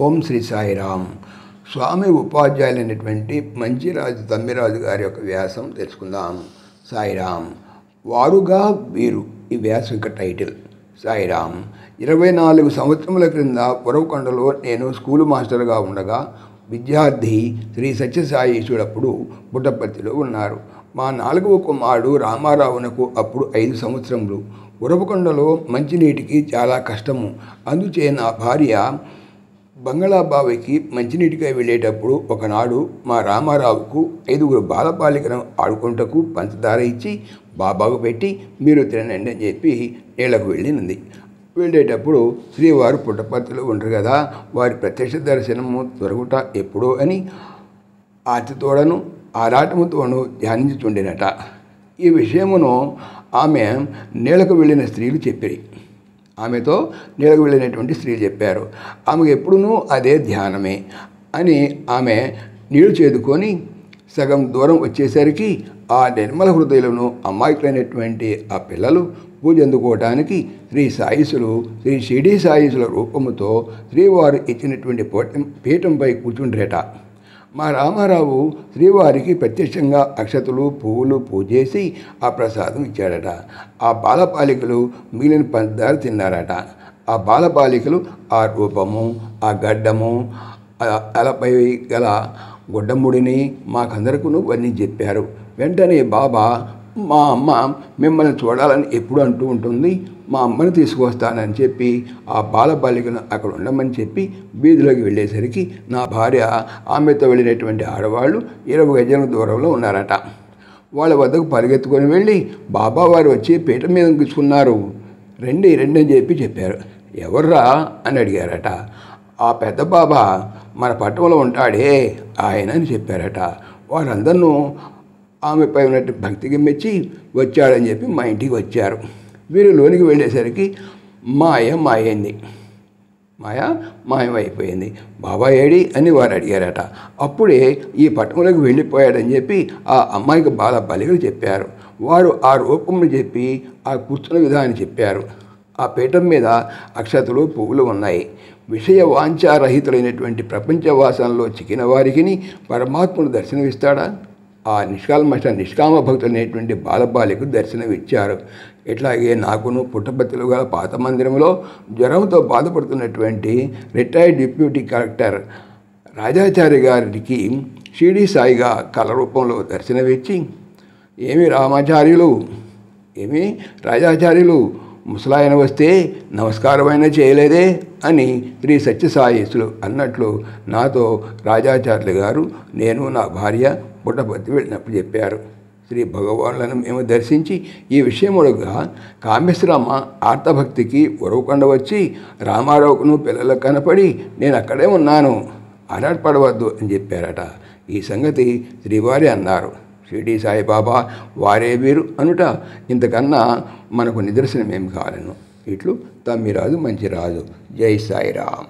ఓం శ్రీ సాయిరామ్. స్వామి ఉపాధ్యాయులైనటువంటి మంచిరాజు తమ్మిరాజు గారి యొక్క వ్యాసం తెలుసుకుందాం. సాయిరామ్. వారుగా వీరు ఈ వ్యాసం యొక్క టైటిల్. సాయిరామ్. 24 సంవత్సరముల క్రింద ఉరవకొండలో నేను స్కూలు మాస్టర్గా ఉండగా విద్యార్థి శ్రీ సత్యసాయీశ్వరప్పుడు పుట్టపర్తిలో ఉన్నారు. మా 4వ కుమారుడు రామారావునకు అప్పుడు 5 సంవత్సరములు. ఉరవకొండలో మంచినీటికి చాలా కష్టము. అందుచే నా భార్య బంగళాబావికి మంచినీటికై వెళ్ళేటప్పుడు ఒకనాడు మా రామారావుకు 5 బాలబాలికలను ఆడుకుంటకు పంచదార ఇచ్చి బాబాకు పెట్టి మీరు తినండి అని చెప్పి నీళ్లకు వెళ్ళినది. వెళ్ళేటప్పుడు శ్రీవారు పుట్టపర్తిలో ఉండరు కదా, వారి ప్రత్యక్ష దర్శనము దొరకుట ఎప్పుడో అని ఆర్తితోడను ఆరాటముతోనూ ధ్యానించుచుండినట. ఈ విషయమును ఆమె నీళ్లకు వెళ్ళిన స్త్రీలు చెప్పిరి. ఆమెతో నీళ్ళకు వెళ్ళినటువంటి స్త్రీలు చెప్పారు. ఆమెకు ఎప్పుడునూ అదే ధ్యానమే అని ఆమె నీళ్లు చేదుకొని సగం దూరం వచ్చేసరికి ఆ నిర్మల హృదయులను అమాయకులైనటువంటి ఆ పిల్లలు పూజ అందుకోవటానికి శ్రీ సాయిసులు శ్రీ షిరిడి సాయిసుల రూపముతో శ్రీవారు ఇచ్చినటువంటి పీఠంపై కూర్చుండ్రేట. మా రామారావు శ్రీవారికి ప్రత్యక్షంగా అక్షతలు పువ్వులు పూజేసి ఆ ప్రసాదం ఇచ్చాడట. ఆ బాలబాలికలు మిగిలిన పంచదార తిన్నారట. ఆ బాలబాలికలు ఆ రూపము, ఆ గడ్డము, అలపై గల గుడ్డముడిని మాకందరికీ వర్ణించి చెప్పారు. వెంటనే బాబా, మా అమ్మ మిమ్మల్ని చూడాలని ఎప్పుడు అంటూ ఉంటుంది, మా అమ్మని తీసుకొస్తానని చెప్పి ఆ బాలబాలికను అక్కడ ఉండమని చెప్పి వీధిలోకి వెళ్ళేసరికి నా భార్య ఆమెతో వెళ్ళినటువంటి ఆడవాళ్ళు 20 గజాల దూరంలో ఉన్నారట. వాళ్ళ వద్దకు పరిగెత్తుకొని వెళ్ళి బాబా వారు వచ్చి పీట మీద కూర్చున్నారు, రండి రండి అని చెప్పారు. ఎవర్రా అని అడిగారట. ఆ పెద్ద బాబా మన పట్టణంలో ఉంటాడే ఆయన అని చెప్పారట. వారందరూ ఆమెపై ఉన్నట్టు భక్తికి మెచ్చి వచ్చాడని చెప్పి మా ఇంటికి వచ్చారు. వీరు లోనికి వెళ్ళేసరికి మాయమైంది. మాయమైపోయింది. బాబా ఏడి అని వారు అడిగారట. అప్పుడే ఈ పట్టణంలోకి వెళ్ళిపోయాడని చెప్పి ఆ అమ్మాయికి బాలబాలికలు చెప్పారు. వారు ఆ రూపంలో చెప్పి ఆ కూర్చున్న విధానం చెప్పారు. ఆ పీఠం మీద అక్షతలు పువ్వులు ఉన్నాయి. విషయ వాంఛారహితులైనటువంటి ప్రపంచవాసంలో చిక్కిన వారికి పరమాత్ముడు దర్శనమిస్తాడా? ఆ నిష్కామ భక్తులైనటువంటి బాలబాలికలు దర్శనమిచ్చారు. ఇట్లాగే నాకును పుట్టపర్తిలో గల పాత మందిరంలో జ్వరంతో బాధపడుతున్నటువంటి రిటైర్డ్ డిప్యూటీ కలెక్టర్ రాజాచారి గారికి షిరిడి సాయిగా కళ రూపంలో దర్శనమిచ్చి, ఏమి రామాచార్యులు, ఏమి రాజాచార్యులు, ముసలాయన వస్తే నమస్కారమైనా చేయలేదే అని శ్రీ సత్యసాయీసులు అన్నట్లు నాతో రాజాచార్యులు గారు నేను నా భార్య పుట్టపర్తి వెళ్ళినప్పుడు చెప్పారు. శ్రీ భగవానులను మేము దర్శించి ఈ విషయముడుగా కామేశ్వరమ్మ ఆర్తభక్తికి ఉరవకొండ వచ్చి రామారావుకును పిల్లలకు కనపడి నేను అక్కడే ఉన్నాను, ఆరాటపడవద్దు అని చెప్పారట. ఈ సంగతి శ్రీవారి అన్నారు. షిరిడి సాయిబాబా వారే వీరు అనుట ఇంతకన్నా మనకు నిదర్శనమేం కాలను. ఇట్లు తమ్మిరాజు మంచిరాజు. జై సాయిరామ్.